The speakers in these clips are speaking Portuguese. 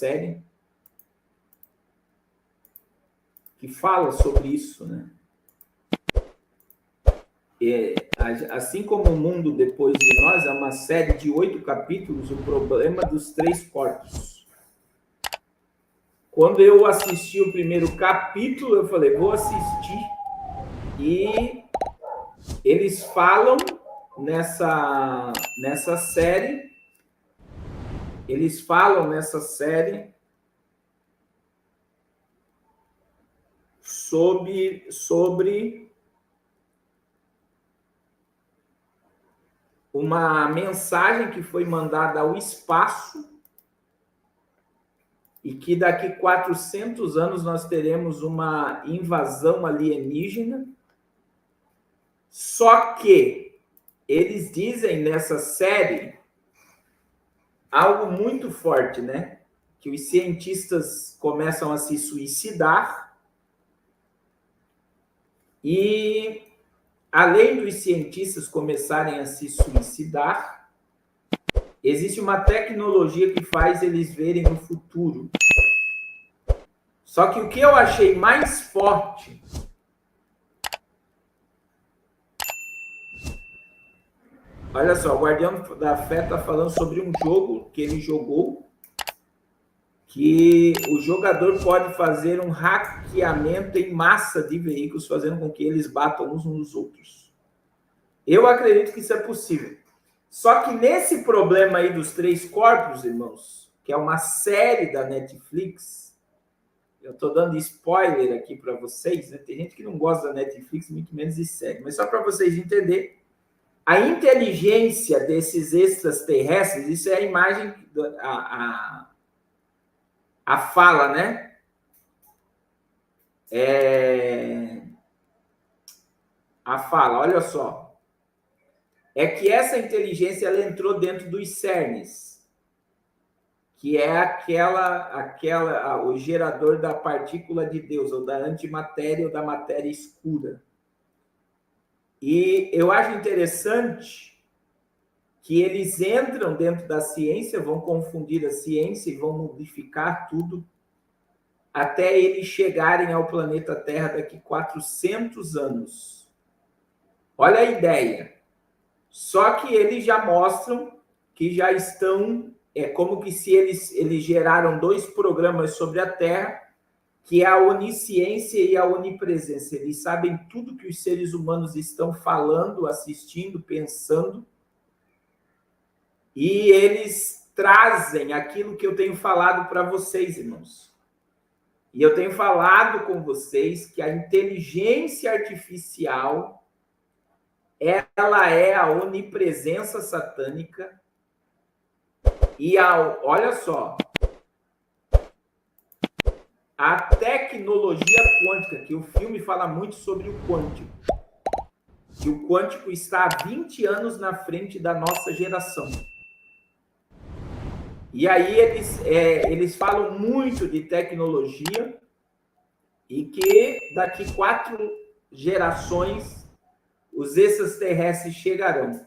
série que fala sobre isso, né? Assim como o mundo depois de nós, é uma série de 8 capítulos, o problema dos 3 corpos. Quando eu assisti o primeiro capítulo, eu falei, vou assistir. E eles falam nessa série, sobre uma mensagem que foi mandada ao espaço e que daqui 400 anos nós teremos uma invasão alienígena. Só que eles dizem nessa série algo muito forte, né? Que os cientistas começam a se suicidar e, além dos cientistas começarem a se suicidar, existe uma tecnologia que faz eles verem o futuro. Só que o que eu achei mais forte olha só, o Guardião da Fé está falando sobre um jogo que ele jogou, que o jogador pode fazer um hackeamento em massa de veículos, fazendo com que eles batam uns nos outros. Eu acredito que isso é possível. Só que nesse problema aí dos 3 corpos, irmãos, que é uma série da Netflix, eu estou dando spoiler aqui para vocês, né? Tem gente que não gosta da Netflix, muito menos de série, mas só para vocês entenderem, a inteligência desses extraterrestres, isso é a imagem, a fala, né? A fala, olha só. É que essa inteligência ela entrou dentro dos CERNs, que é o gerador da partícula de Deus, ou da antimatéria, ou da matéria escura. E eu acho interessante que eles entram dentro da ciência, vão confundir a ciência e vão modificar tudo até eles chegarem ao planeta Terra daqui 400 anos. Olha a ideia. Só que eles já mostram que já estão, é como que se eles geraram 2 programas sobre a Terra, que é a onisciência e a onipresença. Eles sabem tudo que os seres humanos estão falando, assistindo, pensando, e eles trazem aquilo que eu tenho falado para vocês, irmãos. E eu tenho falado com vocês que a inteligência artificial, ela é a onipresença satânica e olha só, a tecnologia quântica, que o filme fala muito sobre o quântico, que o quântico está há 20 anos na frente da nossa geração. E aí eles falam muito de tecnologia e que daqui 4 gerações os extraterrestres chegarão.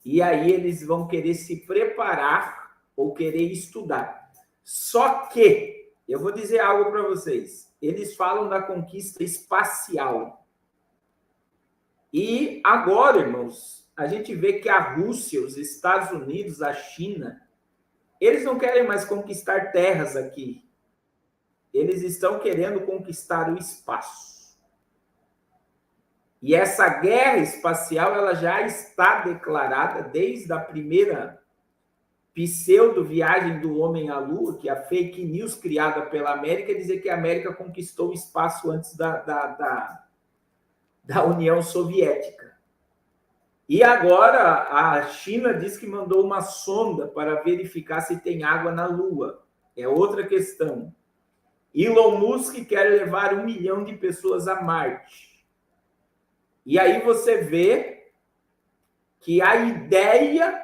E aí eles vão querer se preparar ou querer estudar. Só que, eu vou dizer algo para vocês, eles falam da conquista espacial. E agora, irmãos, a gente vê que a Rússia, os Estados Unidos, a China, eles não querem mais conquistar terras aqui. Eles estão querendo conquistar o espaço. E essa guerra espacial ela já está declarada desde a primeira pseudo-viagem do homem à Lua, que é a fake news criada pela América, dizer que a América conquistou o espaço antes da União Soviética. E agora a China diz que mandou uma sonda para verificar se tem água na Lua. É outra questão. Elon Musk quer levar 1 milhão de pessoas a Marte. E aí você vê que a ideia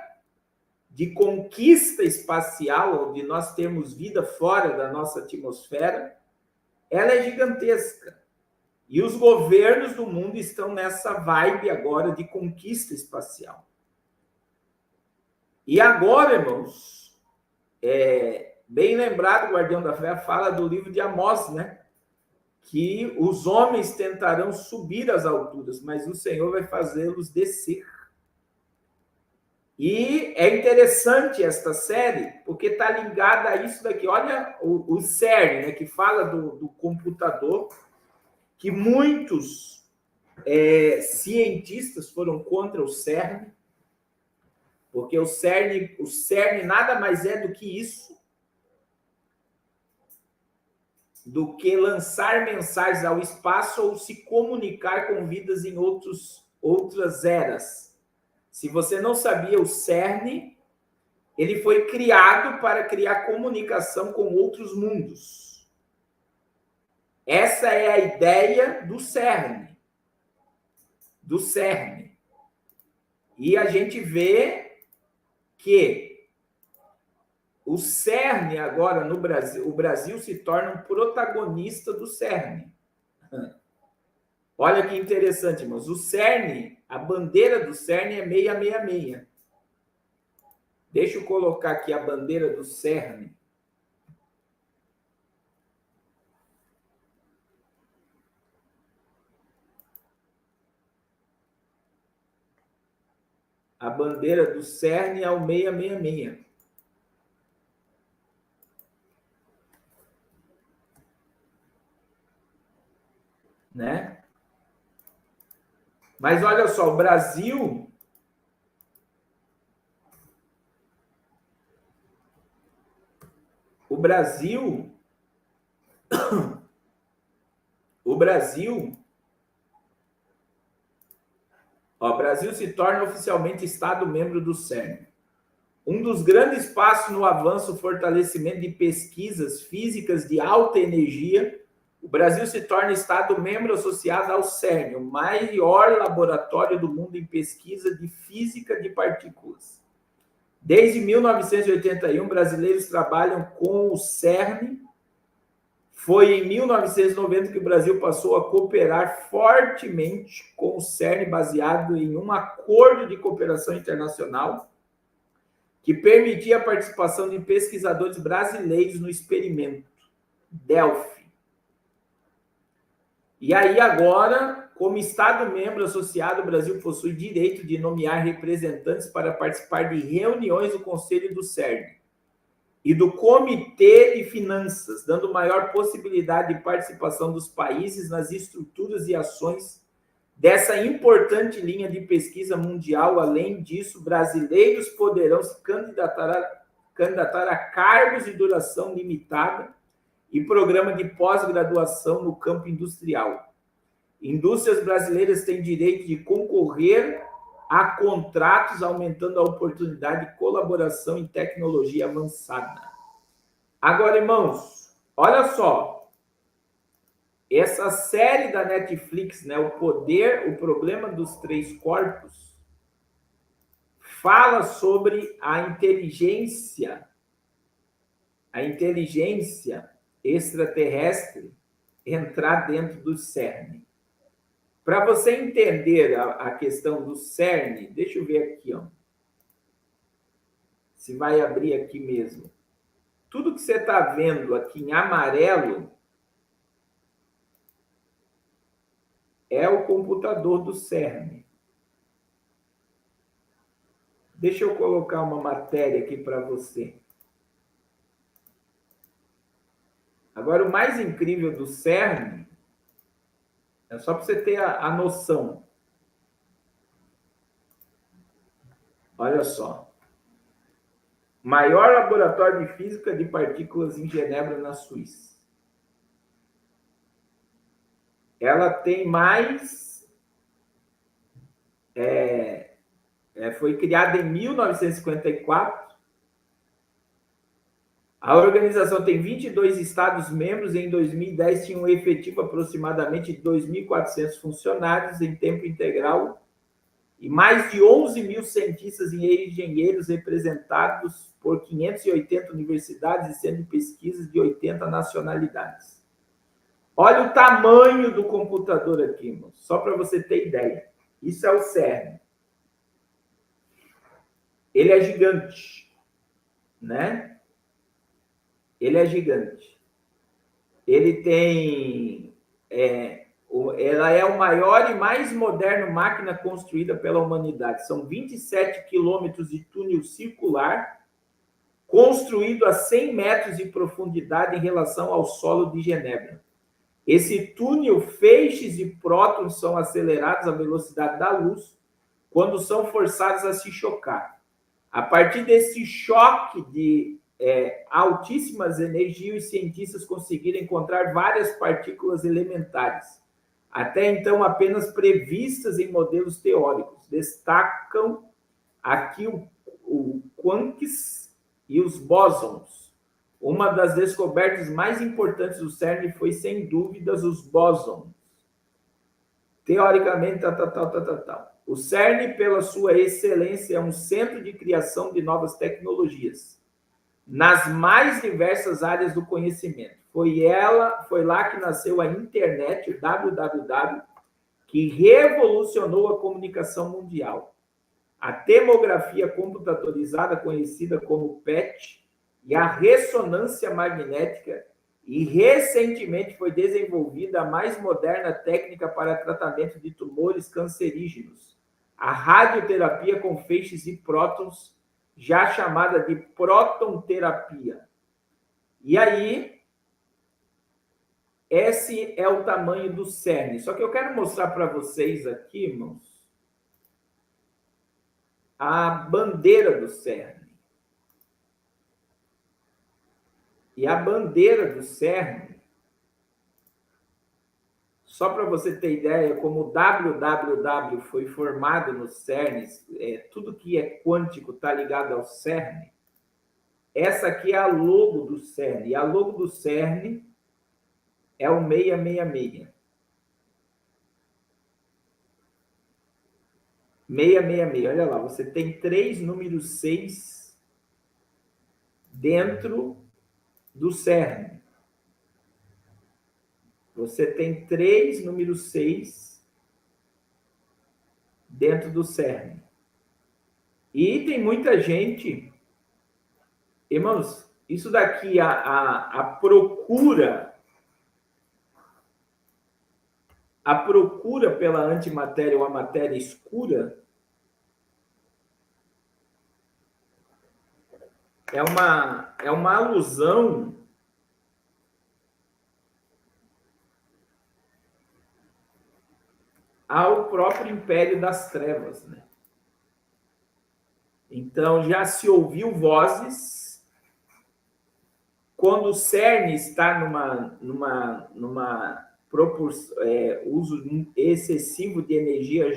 de conquista espacial, onde nós temos vida fora da nossa atmosfera, ela é gigantesca. E os governos do mundo estão nessa vibe agora de conquista espacial. E agora, irmãos, bem lembrado, Guardião da Fé, fala do livro de Amós, né? Que os homens tentarão subir às alturas, mas o Senhor vai fazê-los descer. E é interessante esta série, porque está ligada a isso daqui. Olha o CERN, né, que fala do computador, que muitos cientistas foram contra o CERN, porque o CERN nada mais é do que isso, do que lançar mensagens ao espaço ou se comunicar com vidas em outras eras. Se você não sabia, o CERN, ele foi criado para criar comunicação com outros mundos. Essa é a ideia do CERN. E a gente vê que o CERN agora no Brasil, o Brasil se torna um protagonista do CERN. Olha que interessante, irmãos. O CERN, a bandeira do CERN é 666. Deixa eu colocar aqui a bandeira do CERN. A bandeira do CERN é o 666. Né? Mas olha só, o Brasil o Brasil se torna oficialmente Estado-membro do CERN. Um dos grandes passos no avanço e fortalecimento de pesquisas físicas de alta energia, o Brasil se torna Estado-membro associado ao CERN, o maior laboratório do mundo em pesquisa de física de partículas. Desde 1981, brasileiros trabalham com o CERN. Foi em 1990 que o Brasil passou a cooperar fortemente com o CERN, baseado em um acordo de cooperação internacional que permitia a participação de pesquisadores brasileiros no experimento Delphi. E aí agora, como Estado-membro associado, o Brasil possui direito de nomear representantes para participar de reuniões do Conselho do CERN e do Comitê de Finanças, dando maior possibilidade de participação dos países nas estruturas e ações dessa importante linha de pesquisa mundial. Além disso, brasileiros poderão se candidatar a cargos de duração limitada e programa de pós-graduação no campo industrial. Indústrias brasileiras têm direito de concorrer a contratos, aumentando a oportunidade de colaboração em tecnologia avançada. Agora, irmãos, olha só. Essa série da Netflix, né, o problema dos três corpos, fala sobre a inteligência extraterrestre entrar dentro do CERN. Para você entender a questão do CERN, deixa eu ver aqui, ó. Se vai abrir aqui mesmo. Tudo que você está vendo aqui em amarelo é o computador do CERN. Deixa eu colocar uma matéria aqui para você. Agora, o mais incrível do CERN, é só para você ter a noção. Olha só. Maior laboratório de física de partículas em Genebra, na Suíça. Ela tem mais... foi criada em 1954. A organização tem 22 Estados-membros e em 2010 tinha um efetivo aproximadamente de 2.400 funcionários em tempo integral e mais de 11 mil cientistas e engenheiros representados por 580 universidades e centros de pesquisas de 80 nacionalidades. Olha o tamanho do computador aqui, irmão, só para você ter ideia. Isso é o CERN. Ele é gigante, né? Ele é gigante. Ele tem... ela é o maior e mais moderno máquina construída pela humanidade. São 27 quilômetros de túnel circular, construído a 100 metros de profundidade em relação ao solo de Genebra. Esse túnel, feixes e prótons são acelerados à velocidade da luz quando são forçados a se chocar. A partir desse choque de altíssimas energias, os cientistas conseguiram encontrar várias partículas elementares, até então apenas previstas em modelos teóricos. Destacam aqui o quarks e os bósons. Uma das descobertas mais importantes do CERN foi, sem dúvidas, os bósons. Teoricamente, tal. O CERN, pela sua excelência, é um centro de criação de novas tecnologias nas mais diversas áreas do conhecimento. Foi lá que nasceu a internet, o www, que revolucionou a comunicação mundial. A tomografia computadorizada, conhecida como PET, e a ressonância magnética, e recentemente foi desenvolvida a mais moderna técnica para tratamento de tumores cancerígenos, a radioterapia com feixes e prótons, já chamada de protonterapia. E aí, esse é o tamanho do CERN. Só que eu quero mostrar para vocês aqui, irmãos, a bandeira do CERN. E a bandeira do CERN, só para você ter ideia, como o www foi formado no CERN, tudo que é quântico está ligado ao CERN, essa aqui é a logo do CERN. E a logo do CERN é o 666. 666, olha lá, você tem 3 números 6 dentro do CERN. Você tem 3 números 6 dentro do CERN. E tem muita gente... Irmãos, isso daqui, a procura pela antimatéria ou a matéria escura é uma alusão ao próprio Império das Trevas, né? Então, já se ouviu vozes quando o CERN está numa uso excessivo de energia,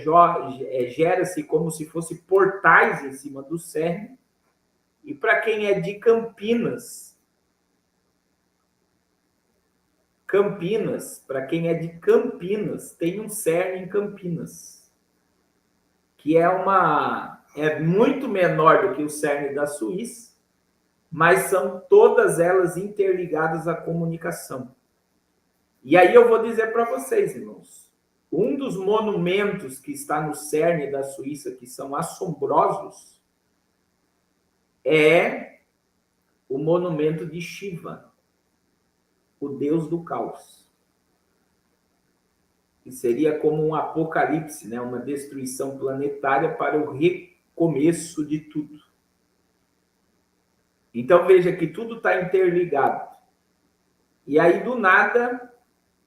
gera-se como se fosse portais em cima do CERN. E para quem é de Campinas, para quem é de Campinas, tem um CERN em Campinas, que é muito menor do que o CERN da Suíça, mas são todas elas interligadas à comunicação. E aí eu vou dizer para vocês, irmãos, um dos monumentos que está no CERN da Suíça, que são assombrosos, é o monumento de Shiva, o deus do caos. Que seria como um apocalipse, né? Uma destruição planetária para o recomeço de tudo. Então veja que tudo está interligado. E aí, do nada,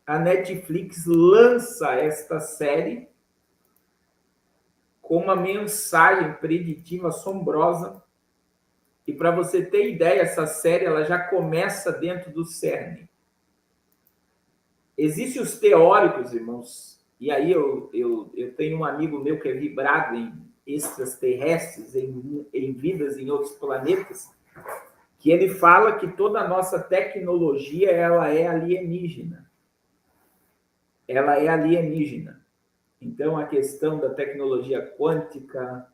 a Netflix lança esta série com uma mensagem preditiva assombrosa. E para você ter ideia, essa série ela já começa dentro do CERN. Existem os teóricos, irmãos, e aí eu tenho um amigo meu que é vibrado em extraterrestres, em vidas em outros planetas, que ele fala que toda a nossa tecnologia ela é alienígena. Ela é alienígena. Então, a questão da tecnologia quântica,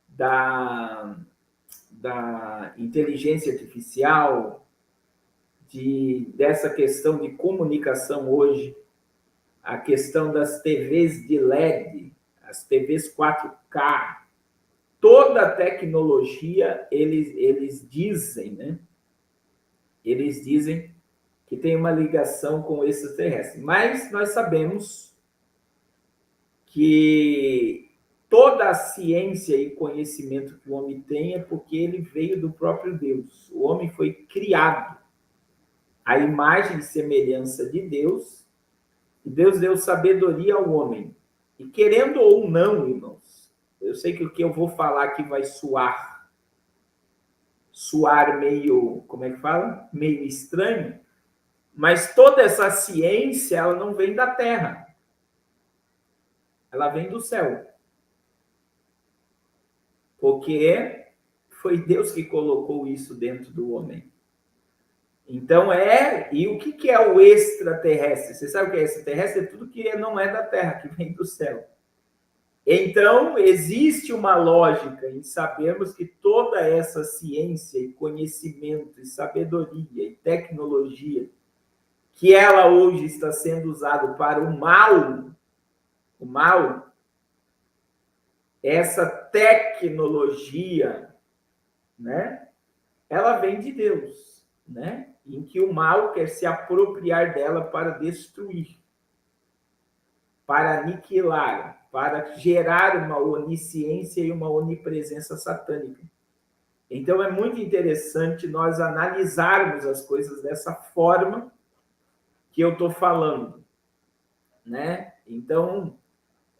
da inteligência artificial, dessa questão de comunicação hoje, a questão das TVs de LED, as TVs 4K, toda a tecnologia, eles dizem, né, Eles dizem que tem uma ligação com o extraterrestre. Mas nós sabemos que toda a ciência e conhecimento que o homem tem é porque ele veio do próprio Deus. O homem foi criado à imagem e semelhança de Deus, e Deus deu sabedoria ao homem. E querendo ou não, irmãos, eu sei que o que eu vou falar aqui vai soar meio, como é que fala? Meio estranho, mas toda essa ciência, ela não vem da Terra. Ela vem do céu. Porque foi Deus que colocou isso dentro do homem. Então e o que é o extraterrestre? Você sabe o que é extraterrestre? É tudo que não é da Terra, que vem do céu. Então, existe uma lógica em sabermos que toda essa ciência e conhecimento e sabedoria e tecnologia, que ela hoje está sendo usada para o mal, essa tecnologia, né, ela vem de Deus, né, em que o mal quer se apropriar dela para destruir, para aniquilar, para gerar uma onisciência e uma onipresença satânica. Então, é muito interessante nós analisarmos as coisas dessa forma que eu estou falando, né? Então,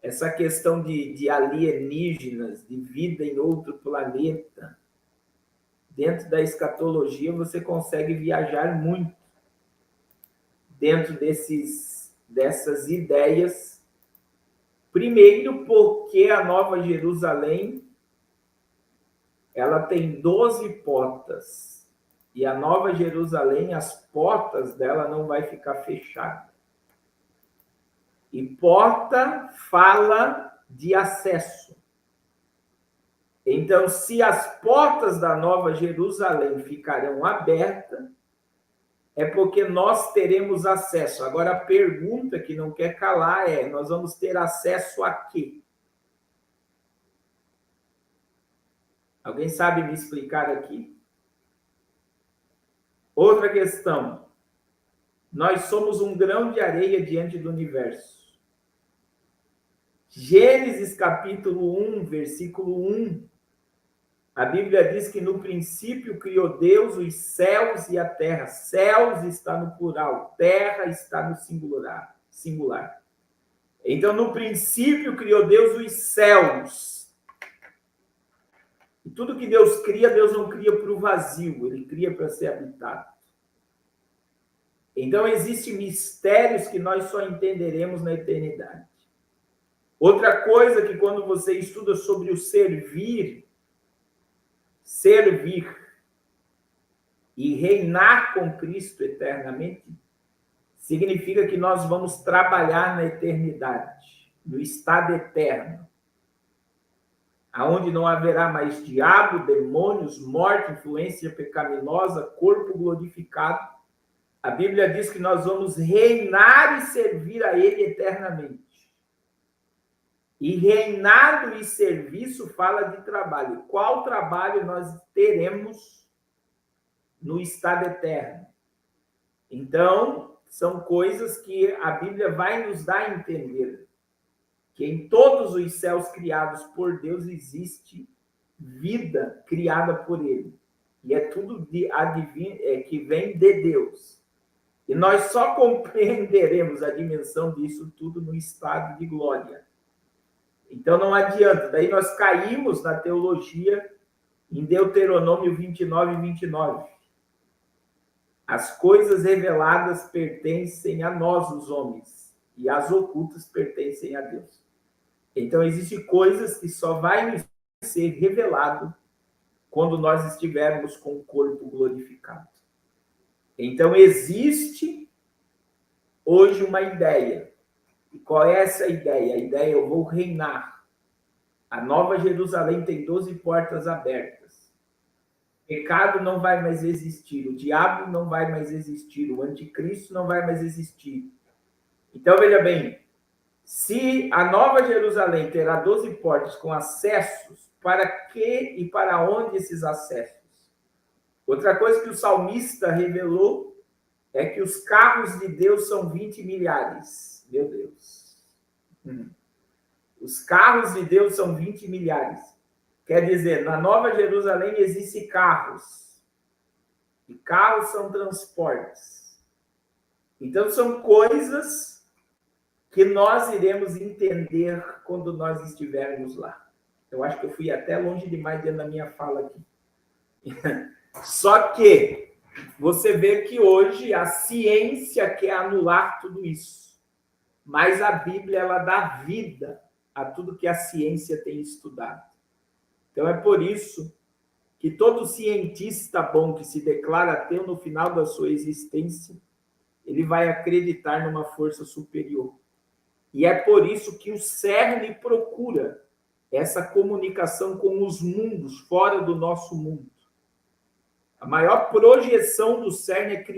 essa questão de alienígenas, de vida em outro planeta, dentro da escatologia, você consegue viajar muito dentro dessas ideias. Primeiro, porque a Nova Jerusalém ela tem 12 portas. E a Nova Jerusalém, as portas dela não vai ficar fechada. E porta fala de acesso. Então, se as portas da Nova Jerusalém ficarão abertas, é porque nós teremos acesso. Agora, a pergunta que não quer calar é: nós vamos ter acesso a quê? Alguém sabe me explicar aqui? Outra questão. Nós somos um grão de areia diante do universo. Gênesis capítulo 1, versículo 1. A Bíblia diz que no princípio criou Deus os céus e a terra. Céus está no plural, terra está no singular. Então, no princípio criou Deus os céus. E tudo que Deus cria, Deus não cria para o vazio, ele cria para ser habitado. Então, existem mistérios que nós só entenderemos na eternidade. Outra coisa que quando você estuda sobre o servir e reinar com Cristo eternamente, significa que nós vamos trabalhar na eternidade, no estado eterno, aonde não haverá mais diabo, demônios, morte, influência pecaminosa, corpo glorificado. A Bíblia diz que nós vamos reinar e servir a Ele eternamente. E reinado e serviço fala de trabalho. Qual trabalho nós teremos no estado eterno? Então, são coisas que a Bíblia vai nos dar a entender. Que em todos os céus criados por Deus existe vida criada por Ele. E é tudo que vem de Deus. E nós só compreenderemos a dimensão disso tudo no estado de glória. Então não adianta. Daí nós caímos na teologia em Deuteronômio 29, 29. As coisas reveladas pertencem a nós, os homens, e as ocultas pertencem a Deus. Então existem coisas que só vai nos ser revelado quando nós estivermos com o corpo glorificado. Então existe hoje uma ideia. E qual é essa ideia? A ideia é: eu vou reinar. A Nova Jerusalém tem 12 portas abertas. O pecado não vai mais existir. O diabo não vai mais existir. O anticristo não vai mais existir. Então, veja bem. Se a Nova Jerusalém terá 12 portas com acessos, para que e para onde esses acessos? Outra coisa que o salmista revelou é que os carros de Deus são 20 milhares. Meu Deus. Os carros de Deus são 20 milhares. Quer dizer, na Nova Jerusalém existem carros. E carros são transportes. Então, são coisas que nós iremos entender quando nós estivermos lá. Eu acho que eu fui até longe demais dentro da minha fala aqui. Só que você vê que hoje a ciência quer anular tudo isso. Mas a Bíblia, ela dá vida a tudo que a ciência tem estudado. Então, é por isso que todo cientista bom que se declara ateu no final da sua existência, ele vai acreditar numa força superior. E é por isso que o CERN procura essa comunicação com os mundos, fora do nosso mundo. A maior projeção do CERN é criar